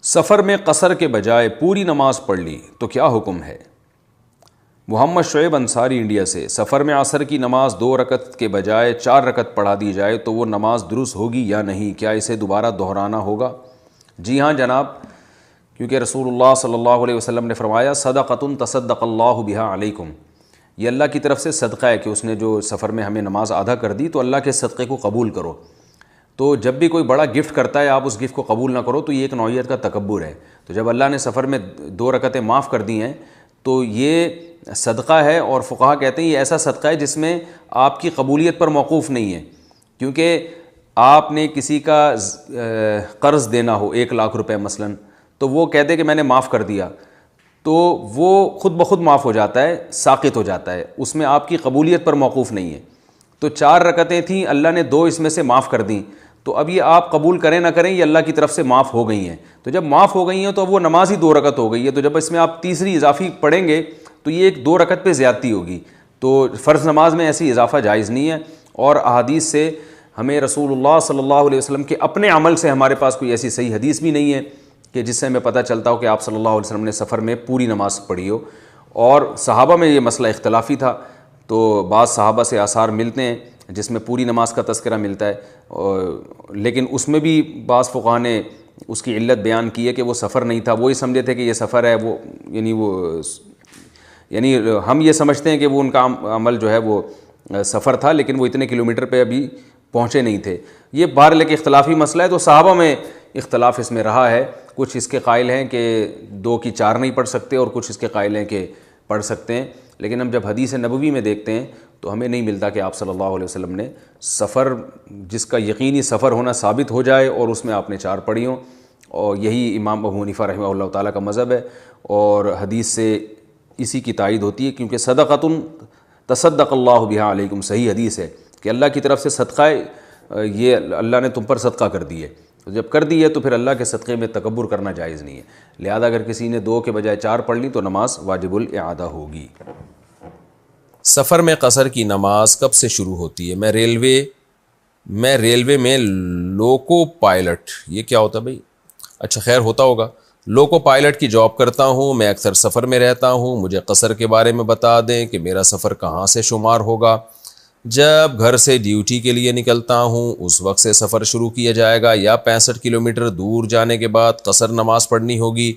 سفر میں قصر کے بجائے پوری نماز پڑھ لی تو کیا حکم ہے؟ محمد شعیب انصاری انڈیا سے، سفر میں عصر کی نماز 2 رکعت کے بجائے 4 رکعت پڑھا دی جائے تو وہ نماز درست ہوگی یا نہیں؟ کیا اسے دوبارہ دہرانا ہوگا؟ جی ہاں جناب، کیونکہ رسول اللہ صلی اللہ علیہ وسلم نے فرمایا صدقۃ تصدق اللہ بہا علیکم، یہ اللہ کی طرف سے صدقہ ہے کہ اس نے جو سفر میں ہمیں نماز آدھا کر دی تو اللہ کے صدقے کو قبول کرو۔ تو جب بھی کوئی بڑا گفٹ کرتا ہے آپ اس گفٹ کو قبول نہ کرو تو یہ ایک نوعیت کا تکبر ہے۔ تو جب اللہ نے سفر میں 2 رکعتیں معاف کر دی ہیں تو یہ صدقہ ہے، اور فقہا کہتے ہیں یہ ایسا صدقہ ہے جس میں آپ کی قبولیت پر موقوف نہیں ہے، کیونکہ آپ نے کسی کا قرض دینا ہو 1 لاکھ روپے مثلاً، تو وہ کہہ دے کہ میں نے معاف کر دیا تو وہ خود بخود معاف ہو جاتا ہے، ساقط ہو جاتا ہے، اس میں آپ کی قبولیت پر موقوف نہیں ہے۔ تو 4 رکعتیں تھیں، اللہ نے 2 اس میں سے معاف کر دیں، تو اب یہ آپ قبول کریں نہ کریں یہ اللہ کی طرف سے معاف ہو گئی ہیں۔ تو جب معاف ہو گئی ہیں تو اب وہ نماز ہی 2 رکعت ہو گئی ہے، تو جب اس میں آپ تیسری اضافی پڑھیں گے تو یہ ایک 2 رکعت پہ زیادتی ہوگی۔ تو فرض نماز میں ایسی اضافہ جائز نہیں ہے، اور احادیث سے ہمیں رسول اللہ صلی اللہ علیہ وسلم کے اپنے عمل سے ہمارے پاس کوئی ایسی صحیح حدیث بھی نہیں ہے کہ جس سے ہمیں پتہ چلتا ہو کہ آپ صلی اللہ علیہ وسلم نے سفر میں پوری نماز پڑھی ہو۔ اور صحابہ میں یہ مسئلہ اختلافی تھا، تو بعض صحابہ سے آثار ملتے ہیں جس میں پوری نماز کا تذکرہ ملتا ہے، لیکن اس میں بھی بعض فقہاء نے اس کی علت بیان کی ہے کہ وہ سفر نہیں تھا، وہی سمجھے تھے کہ یہ سفر ہے، وہ یعنی ہم یہ سمجھتے ہیں کہ وہ ان کا عمل جو ہے وہ سفر تھا، لیکن وہ اتنے کلومیٹر پہ ابھی پہنچے نہیں تھے۔ یہ بہرحال ایک اختلافی مسئلہ ہے، تو صحابہ میں اختلاف اس میں رہا ہے، کچھ اس کے قائل ہیں کہ 2 کی 4 نہیں پڑھ سکتے، اور کچھ اس کے قائل ہیں کہ پڑھ سکتے ہیں، لیکن ہم جب حدیث نبوی میں دیکھتے ہیں تو ہمیں نہیں ملتا کہ آپ صلی اللہ علیہ وسلم نے سفر جس کا یقینی سفر ہونا ثابت ہو جائے اور اس میں آپ نے 4 پڑھی ہوں، اور یہی امام ابو حنیفہ رحمہ اللہ تعالیٰ کا مذہب ہے، اور حدیث سے اسی کی تائید ہوتی ہے، کیونکہ صدقۃ تصدق اللہ بہا علیکم صحیح حدیث ہے کہ اللہ کی طرف سے صدقہ ہے، یہ اللہ نے تم پر صدقہ کر دی ہے، تو جب کر دی ہے تو پھر اللہ کے صدقے میں تکبر کرنا جائز نہیں ہے، لہذا اگر کسی نے 2 کے بجائے 4 پڑھ لی تو نماز واجب الاعادہ ہوگی۔ سفر میں قصر کی نماز کب سے شروع ہوتی ہے؟ میں ریلوے میں لوکو پائلٹ، یہ کیا ہوتا ہے بھائی؟ اچھا خیر ہوتا ہوگا، لوکو پائلٹ کی جاب کرتا ہوں، میں اکثر سفر میں رہتا ہوں، مجھے قصر کے بارے میں بتا دیں کہ میرا سفر کہاں سے شمار ہوگا؟ جب گھر سے ڈیوٹی کے لیے نکلتا ہوں اس وقت سے سفر شروع کیا جائے گا، یا 65 کلومیٹر دور جانے کے بعد قصر نماز پڑھنی ہوگی؟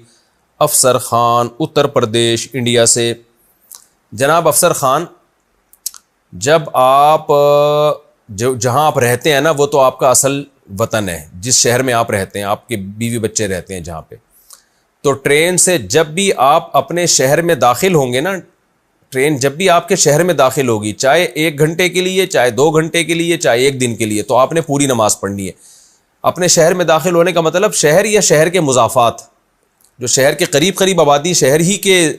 افسر خان اتر پردیش انڈیا سے۔ جناب افسر خان، جب آپ جہاں آپ رہتے ہیں نا وہ تو آپ کا اصل وطن ہے، جس شہر میں آپ رہتے ہیں، آپ کے بیوی بچے رہتے ہیں جہاں پہ، تو ٹرین سے جب بھی آپ اپنے شہر میں داخل ہوں گے نا، ٹرین جب بھی آپ کے شہر میں داخل ہوگی، چاہے 1 گھنٹے کے لیے، چاہے 2 گھنٹے کے لیے، چاہے 1 دن کے لیے، تو آپ نے پوری نماز پڑھنی ہے۔ اپنے شہر میں داخل ہونے کا مطلب شہر یا شہر کے مضافات، جو شہر کے قریب قریب آبادی شہر ہی کے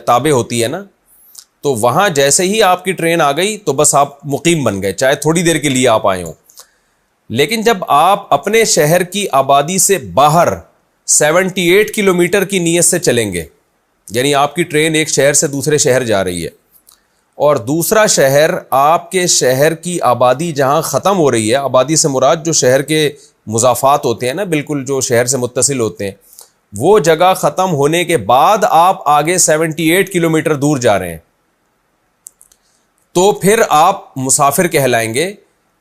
تابع ہوتی ہے نا، تو وہاں جیسے ہی آپ کی ٹرین آ گئی تو بس آپ مقیم بن گئے، چاہے تھوڑی دیر کے لیے آپ آئے ہوں۔ لیکن جب آپ اپنے شہر کی آبادی سے باہر 78 کلومیٹر کی نیت سے چلیں گے، یعنی آپ کی ٹرین ایک شہر سے دوسرے شہر جا رہی ہے، اور دوسرا شہر آپ کے شہر کی آبادی جہاں ختم ہو رہی ہے، آبادی سے مراد جو شہر کے مضافات ہوتے ہیں نا، بالکل جو شہر سے متصل ہوتے ہیں، وہ جگہ ختم ہونے کے بعد آپ آگے 78 کلومیٹر دور جا رہے ہیں، تو پھر آپ مسافر کہلائیں گے،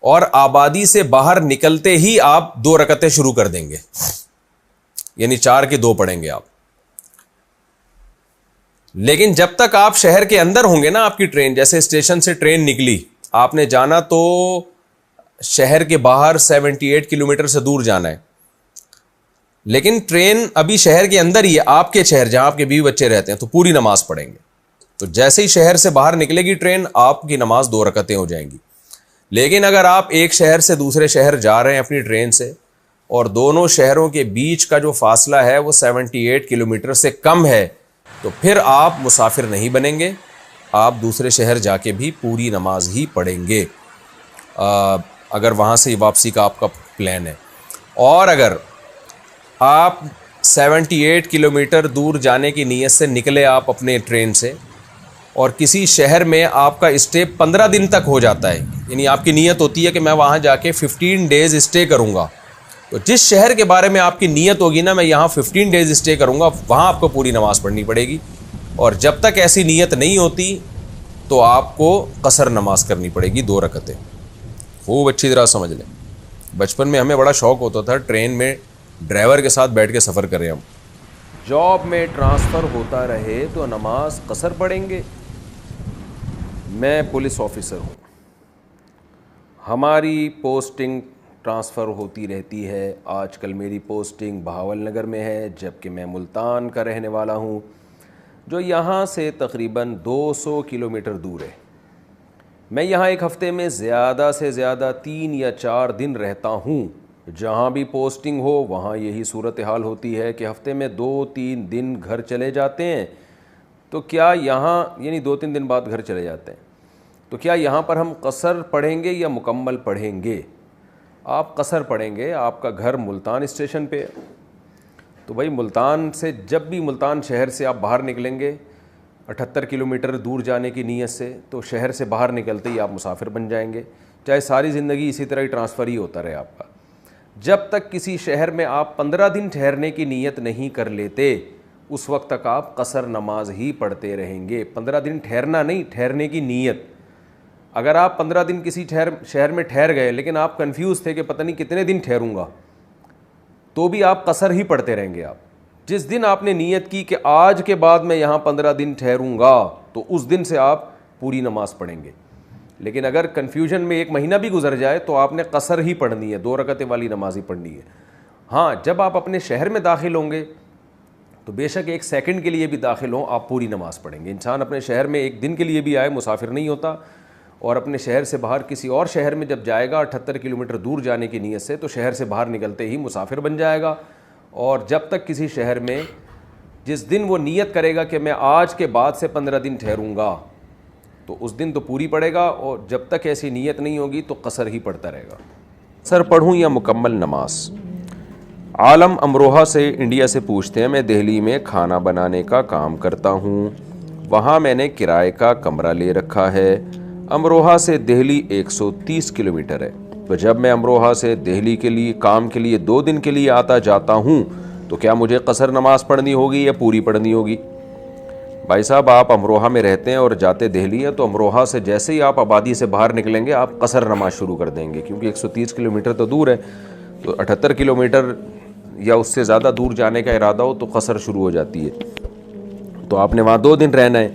اور آبادی سے باہر نکلتے ہی آپ 2 رکعتیں شروع کر دیں گے، یعنی 4 کے 2 پڑھیں گے آپ۔ لیکن جب تک آپ شہر کے اندر ہوں گے نا، آپ کی ٹرین جیسے اسٹیشن سے ٹرین نکلی، آپ نے جانا تو شہر کے باہر 78 کلومیٹر سے دور جانا ہے، لیکن ٹرین ابھی شہر کے اندر ہی ہے، آپ کے شہر جہاں آپ کے بیوی بچے رہتے ہیں، تو پوری نماز پڑھیں گے۔ تو جیسے ہی شہر سے باہر نکلے گی ٹرین، آپ کی نماز 2 رکعتیں ہو جائیں گی۔ لیکن اگر آپ ایک شہر سے دوسرے شہر جا رہے ہیں اپنی ٹرین سے، اور دونوں شہروں کے بیچ کا جو فاصلہ ہے وہ 78 کلومیٹر سے کم ہے، تو پھر آپ مسافر نہیں بنیں گے، آپ دوسرے شہر جا کے بھی پوری نماز ہی پڑھیں گے، اگر وہاں سے واپسی کا آپ کا پلان ہے۔ اور اگر آپ 78 کلومیٹر دور جانے کی نیت سے نکلے آپ اپنے ٹرین سے، اور کسی شہر میں آپ کا اسٹے 15 دن تک ہو جاتا ہے، یعنی آپ کی نیت ہوتی ہے کہ میں وہاں جا کے 15 ڈیز اسٹے کروں گا، تو جس شہر کے بارے میں آپ کی نیت ہوگی نا میں یہاں 15 ڈیز اسٹے کروں گا، وہاں آپ کو پوری نماز پڑھنی پڑے گی، اور جب تک ایسی نیت نہیں ہوتی تو آپ کو قصر نماز کرنی پڑے گی 2 رکعتیں. خوب اچھی طرح سمجھ لیں. بچپن میں ہمیں بڑا شوق ہوتا تھا ٹرین میں ڈرائیور کے ساتھ بیٹھ کے سفر کریں. ہم جاب میں ٹرانسفر ہوتا رہے تو نماز قصر پڑھیں گے. میں پولیس آفیسر ہوں، ہماری پوسٹنگ ٹرانسفر ہوتی رہتی ہے. آج کل میری پوسٹنگ بہاول نگر میں ہے، جبکہ میں ملتان کا رہنے والا ہوں، جو یہاں سے تقریباً 200 کلومیٹر دور ہے. میں یہاں ایک ہفتے میں زیادہ سے زیادہ 3 یا 4 دن رہتا ہوں. جہاں بھی پوسٹنگ ہو وہاں یہی صورتحال ہوتی ہے کہ ہفتے میں 2-3 دن گھر چلے جاتے ہیں. تو کیا یہاں یعنی 2-3 دن بعد گھر چلے جاتے ہیں، تو کیا یہاں پر ہم قصر پڑھیں گے یا مکمل پڑھیں گے؟ آپ قصر پڑھیں گے. آپ کا گھر ملتان اسٹیشن پہ ہے، تو بھائی ملتان سے جب بھی ملتان شہر سے آپ باہر نکلیں گے 78 کلومیٹر دور جانے کی نیت سے، تو شہر سے باہر نکلتے ہی آپ مسافر بن جائیں گے. چاہے ساری زندگی اسی طرح ہی ٹرانسفر ہی ہوتا رہے آپ کا. جب تک کسی شہر میں آپ 15 دن ٹھہرنے کی نیت نہیں کر لیتے اس وقت تک آپ قصر نماز ہی پڑھتے رہیں گے. 15 دن ٹھہرنا نہیں، ٹھہرنے کی نیت. اگر آپ 15 دن کسی شہر میں ٹھہر گئے لیکن آپ کنفیوز تھے کہ پتہ نہیں کتنے دن ٹھہروں گا، تو بھی آپ قصر ہی پڑھتے رہیں گے. آپ جس دن آپ نے نیت کی کہ آج کے بعد میں یہاں 15 دن ٹھہروں گا تو اس دن سے آپ پوری نماز پڑھیں گے. لیکن اگر کنفیوژن میں 1 مہینہ بھی گزر جائے تو آپ نے قصر ہی پڑھنی ہے، 2 رکعتیں والی نماز ہی پڑھنی ہے. ہاں جب آپ اپنے شہر میں داخل ہوں گے تو بے شک 1 سیکنڈ کے لیے بھی داخل ہوں آپ پوری نماز پڑھیں گے. انسان اپنے شہر میں 1 دن کے لیے بھی آئے مسافر نہیں ہوتا، اور اپنے شہر سے باہر کسی اور شہر میں جب جائے گا 78 کلومیٹر دور جانے کی نیت سے، تو شہر سے باہر نکلتے ہی مسافر بن جائے گا. اور جب تک کسی شہر میں جس دن وہ نیت کرے گا کہ میں آج کے بعد سے 15 دن ٹھہروں گا تو اس دن تو پوری پڑے گا، اور جب تک ایسی نیت نہیں ہوگی تو قصر ہی پڑتا رہے گا. قصر پڑھوں یا مکمل نماز؟ عالم امروہہ سے انڈیا سے پوچھتے ہیں، میں دہلی میں کھانا بنانے کا کام کرتا ہوں، وہاں میں نے کرائے کا کمرہ لے رکھا ہے. امروہہ سے دہلی 130 کلومیٹر ہے، تو جب میں امروہہ سے دہلی کے لیے کام کے لیے 2 دن کے لیے آتا جاتا ہوں تو کیا مجھے قصر نماز پڑھنی ہوگی یا پوری پڑھنی ہوگی؟ بھائی صاحب آپ امروہہ میں رہتے ہیں اور جاتے دہلی ہیں، تو امروہہ سے جیسے ہی آپ آبادی سے باہر نکلیں گے آپ قصر نماز شروع کر دیں گے، کیونکہ 130 کلومیٹر تو دور ہے. تو 78 کلومیٹر یا اس سے زیادہ دور جانے کا ارادہ ہو تو قصر شروع ہو جاتی ہے. تو آپ نے وہاں 2 دن رہنا ہے.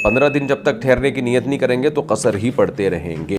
15 دن جب تک ٹھہرنے کی نیت نہیں کریں گے تو قصر ہی پڑھتے رہیں گے.